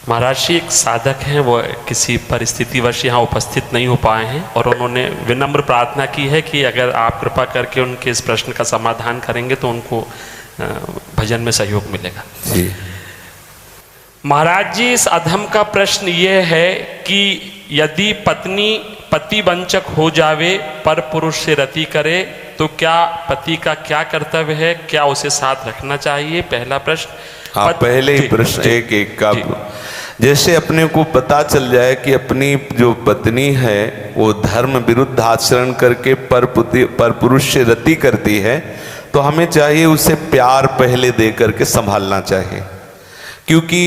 महाराज जी, एक साधक हैं, वो किसी परिस्थितिवश यहाँ उपस्थित नहीं हो पाए हैं और उन्होंने विनम्र प्रार्थना की है कि अगर आप कृपा करके उनके इस प्रश्न का समाधान करेंगे तो उनको भजन में सहयोग मिलेगा जी। महाराज जी, इस अधम का प्रश्न ये है कि यदि पत्नी पति वंचक हो जावे पर पुरुष से रति करे तो क्या पति का क्या कर्तव्य है, क्या उसे साथ रखना चाहिए? पहला प्रश्न। हाँ, पहले ही प्रश्न एक एक का। जैसे अपने को पता चल जाए कि अपनी जो पत्नी है वो धर्म विरुद्ध आचरण करके पर पुरुष से रति करती है, तो हमें चाहिए उसे प्यार पहले दे करके संभालना चाहिए। क्योंकि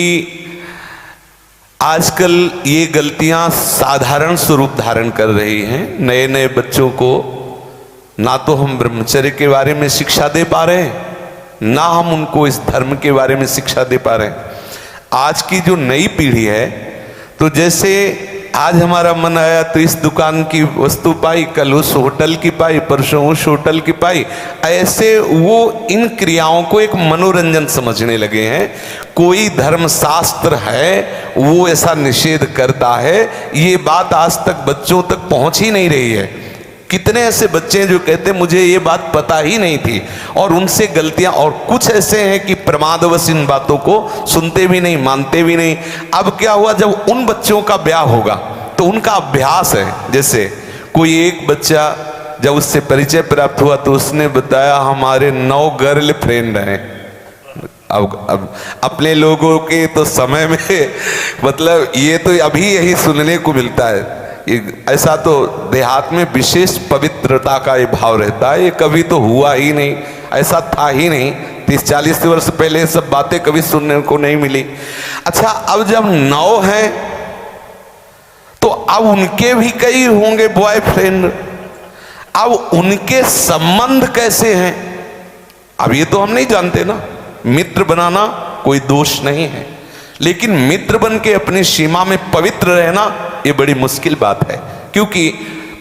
आजकल ये गलतियां साधारण स्वरूप धारण कर रही हैं। नए नए बच्चों को ना तो हम ब्रह्मचर्य के बारे में शिक्षा दे पा रहे हैं, ना हम उनको इस धर्म के बारे में शिक्षा दे पा रहे हैं। आज की जो नई पीढ़ी है, तो जैसे आज हमारा मन आया तो इस दुकान की वस्तु पाई, कल उस होटल की पाई, परसों उस होटल की पाई, ऐसे वो इन क्रियाओं को एक मनोरंजन समझने लगे हैं। कोई धर्मशास्त्र है वो ऐसा निषेध करता है, ये बात आज तक बच्चों तक पहुंच ही नहीं रही है। कितने ऐसे बच्चे हैं जो कहते हैं मुझे ये बात पता ही नहीं थी, और उनसे गलतियां, और कुछ ऐसे हैं कि प्रमादवश इन बातों को सुनते भी नहीं, मानते भी नहीं। अब क्या हुआ, जब उन बच्चों का ब्याह होगा तो उनका अभ्यास है। जैसे कोई एक बच्चा जब उससे परिचय प्राप्त हुआ तो उसने बताया हमारे 9 गर्ल फ्रेंड हैं। अब अपने लोगों के तो समय में मतलब ये तो अभी यही सुनने को मिलता है। ऐसा तो देहात में विशेष पवित्रता का ये भाव रहता है, ये कभी तो हुआ ही नहीं, ऐसा था ही नहीं। 30-40 वर्ष पहले ये सब बातें कभी सुनने को नहीं मिली। अच्छा, अब जब 9 हैं तो अब उनके भी कई होंगे बॉयफ्रेंड। अब उनके संबंध कैसे हैं, अब ये तो हम नहीं जानते ना। मित्र बनाना कोई दोष नहीं है, लेकिन मित्र बन के अपनी सीमा में पवित्र रहना ये बड़ी मुश्किल बात है। क्योंकि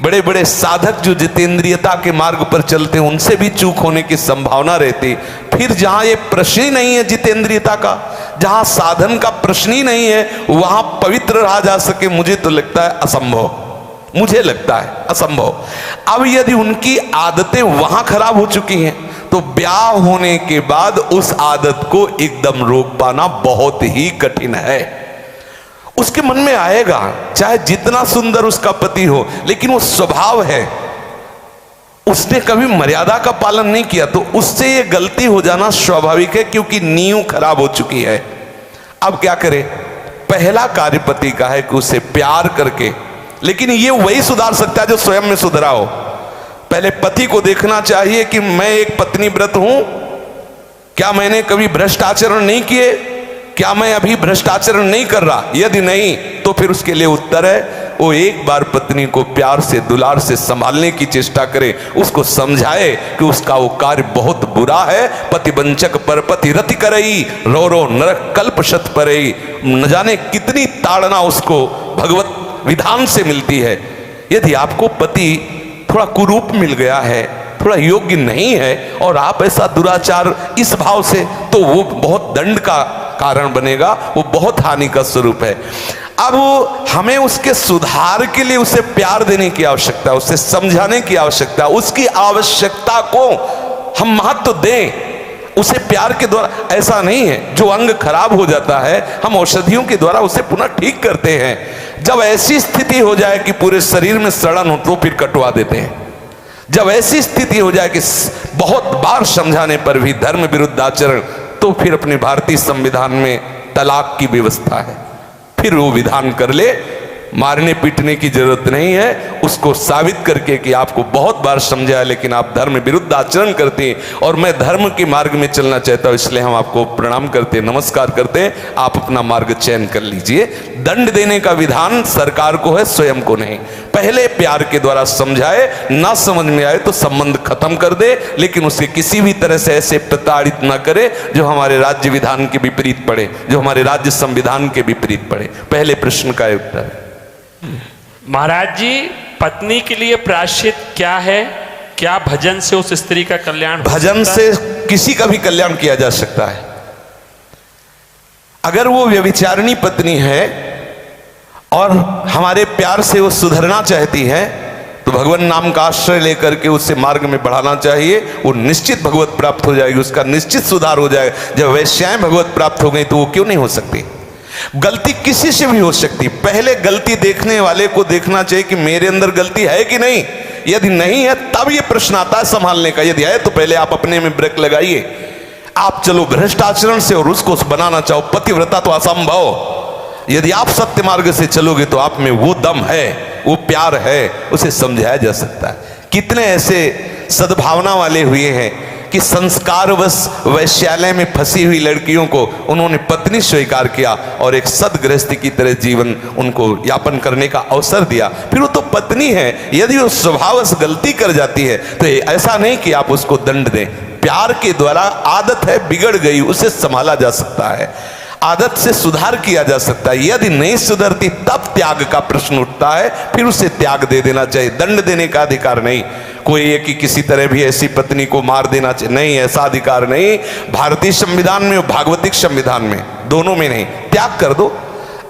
बड़े बड़े साधक जो जितेंद्रियता के मार्ग पर चलते हैं उनसे भी चूक होने की संभावना रहती। फिर जहां ये प्रश्न ही नहीं है जितेंद्रियता का, जहां साधन का प्रश्न ही नहीं है, वहां पवित्र रहा जा सके, मुझे तो लगता है असंभव, मुझे लगता है असंभव। अब यदि उनकी आदतें वहां खराब हो चुकी हैं तो ब्याह होने के बाद उस आदत को एकदम रोक पाना बहुत ही कठिन है। उसके मन में आएगा, चाहे जितना सुंदर उसका पति हो, लेकिन वो स्वभाव है, उसने कभी मर्यादा का पालन नहीं किया, तो उससे ये गलती हो जाना स्वाभाविक है, क्योंकि नींव खराब हो चुकी है। अब क्या करे, पहला कार्य पति का है कि उसे प्यार करके, लेकिन ये वही सुधार सकता है जो स्वयं में सुधरा हो। पहले पति को देखना चाहिए कि मैं एक पत्नी व्रत हूं, क्या मैंने कभी भ्रष्ट आचरण नहीं किए, क्या मैं अभी भ्रष्ट आचरण नहीं कर रहा। यदि नहीं तो फिर उसके लिए उत्तर है वो एक बार पत्नी को प्यार से दुलार से संभालने की चेष्टा करे, उसको समझाए कि उसका वो कार्य बहुत बुरा है। पति वंचक पर पति रति करई, रो रो नरक कल्प शत परई। न जाने कितनी ताड़ना उसको भगवत विधान से मिलती है। यदि आपको पति थोड़ा कुरूप मिल गया है, थोड़ा योग्य नहीं है, और आप ऐसा दुराचार इस भाव से, तो वो बहुत दंड का कारण बनेगा, वो बहुत हानि का स्वरूप है। अब हमें उसके सुधार के लिए उसे प्यार देने की आवश्यकता है, उसे समझाने की आवश्यकता है, उसकी आवश्यकता को हम महत्व दें। उसे प्यार के द्वारा, ऐसा नहीं है जो अंग खराब हो जाता है हम औषधियों के द्वारा उसे पुनः ठीक करते हैं। जब ऐसी स्थिति हो जाए कि पूरे शरीर में सड़न हो तो फिर कटवा देते हैं। जब ऐसी स्थिति हो जाए कि बहुत बार समझाने पर भी धर्म विरुद्ध आचरण, तो फिर अपने भारतीय संविधान में तलाक की व्यवस्था है, फिर वो विधान कर ले। मारने पीटने की जरूरत नहीं है, उसको साबित करके कि आपको बहुत बार समझाया लेकिन आप धर्म विरुद्ध आचरण करते हैं और मैं धर्म के मार्ग में चलना चाहता हूं, इसलिए हम आपको प्रणाम करते हैं, नमस्कार करते हैं, आप अपना मार्ग चयन कर लीजिए। दंड देने का विधान सरकार को है, स्वयं को नहीं। पहले प्यार के द्वारा समझाए, ना समझ में आए तो संबंध खत्म कर दे, लेकिन उसे किसी भी तरह से ऐसे प्रताड़ित ना करे जो हमारे राज्य विधान के विपरीत पड़े, जो हमारे राज्य संविधान के विपरीत पड़े। पहले प्रश्न का उत्तर है। महाराज जी, पत्नी के लिए प्रायश्चित क्या है? क्या भजन से उस स्त्री का कल्याण हो सकता है? भजन से किसी का भी कल्याण किया जा सकता है। अगर वो व्यभिचारिणी पत्नी है और हमारे प्यार से वो सुधरना चाहती है तो भगवान नाम का आश्रय लेकर के उससे मार्ग में बढ़ाना चाहिए। वो निश्चित भगवत प्राप्त हो जाएगी, उसका निश्चित सुधार हो जाएगा। जब वैश्याएं भगवत प्राप्त हो गई तो वो क्यों नहीं हो सकती? गलती किसी से भी हो सकती, पहले गलती देखने वाले को देखना चाहिए कि मेरे अंदर गलती है कि नहीं। यदि नहीं है तब ये प्रश्न आता है संभालने का, यदि है तो पहले आप अपने में ब्रेक लगाइए। आप चलो भ्रष्ट आचरण से और उसको बनाना चाहो पतिव्रता तो असंभव। यदि आप सत्य मार्ग से चलोगे तो आप में वो दम है, वो प्यार है, उसे समझाया जा सकता है। कितने ऐसे सद्भावना वाले हुए हैं कि संस्कारवश वैश्यालय में फंसी हुई लड़कियों को उन्होंने पत्नी स्वीकार किया और एक सदगृहस्थी की तरह जीवन उनको यापन करने का अवसर दिया। फिर वो तो पत्नी है, यदि वो स्वभावश गलती कर जाती है तो ऐसा नहीं कि आप उसको दंड दें। प्यार के द्वारा आदत है बिगड़ गई, उसे संभाला जा सकता है, आदत से सुधार किया जा सकता है। यदि नहीं सुधरती तब त्याग का प्रश्न उठता है, फिर उसे त्याग दे देना चाहिए। दंड देने का अधिकार नहीं। कोई है कि किसी तरह भी ऐसी पत्नी को मार देना चाहिए, नहीं, ऐसा अधिकार नहीं। भारतीय संविधान में और भागवतिक संविधान में, दोनों में नहीं। त्याग कर दो।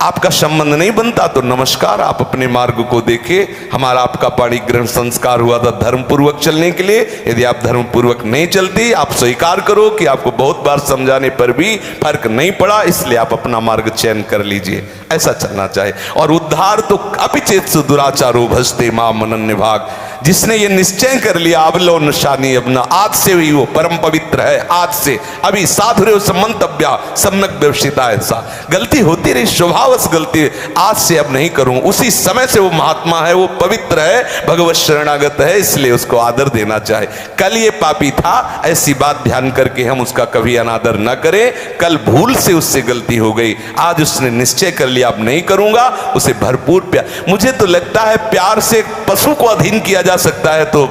आपका संबंध नहीं बनता तो नमस्कार, आप अपने मार्ग को देखिए। हमारा आपका पाणी ग्रहण संस्कार हुआ था धर्म पूर्वक चलने के लिए। यदि आप धर्म पूर्वक नहीं चलती, आप स्वीकार करो कि आपको बहुत बार समझाने पर भी फर्क नहीं पड़ा, इसलिए आप अपना मार्ग चयन कर लीजिए। ऐसा चलना चाहिए। और उद्धार तो अपिचेत दुराचारो भजते मां मनन्य भाग। जिसने ये निश्चय कर लिया अब लो निशानी अपना, आज से ही वो परम पवित्र है। आज से अभी साधुर्य समंतव्या सम्यक व्यवसिता। ऐसा गलती होती रही, स्वभावश गलती, आज से अब नहीं करूं। उसी समय से वो महात्मा है, वो पवित्र है, भगवत शरणागत है, इसलिए उसको आदर देना चाहे। कल ये पापी था, ऐसी बात ध्यान करके हम उसका कभी अनादर न करें। कल भूल से उससे गलती हो गई, आज उसने निश्चय कर लिया अब नहीं करूंगा, उसे भरपूर प्यार। मुझे तो लगता है प्यार से पशु को अधीन किया जा सकता है तो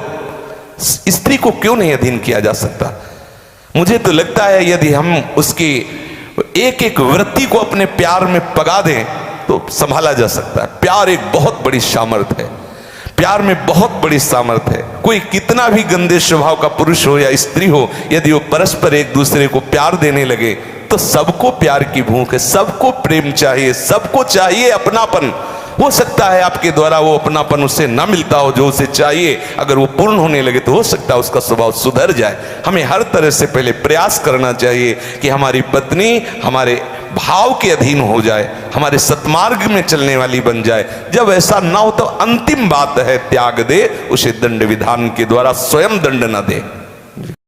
स्त्री को क्यों नहीं अधीन किया जा सकता? मुझे तो लगता है यदि हम उसकी एक एक वृत्ति को अपने प्यार में पगा दें तो संभाला जा सकता है। प्यार एक बहुत बड़ी सामर्थ्य है, प्यार में बहुत बड़ी सामर्थ्य है। कोई कितना भी गंदे स्वभाव का पुरुष हो या स्त्री हो, यदि वो परस्पर एक दूसरे को प्यार देने लगे तो सबको प्यार की भूख है, सबको प्रेम चाहिए, सबको चाहिए अपनापन। हो सकता है आपके द्वारा वो अपनापन उसे ना मिलता हो जो उसे चाहिए, अगर वो पूर्ण होने लगे तो हो सकता है उसका स्वभाव सुधर जाए। हमें हर तरह से पहले प्रयास करना चाहिए कि हमारी पत्नी हमारे भाव के अधीन हो जाए, हमारे सत्मार्ग में चलने वाली बन जाए। जब ऐसा ना हो तो अंतिम बात है त्याग दे, उसे दंड विधान के द्वारा स्वयं दंड न दे।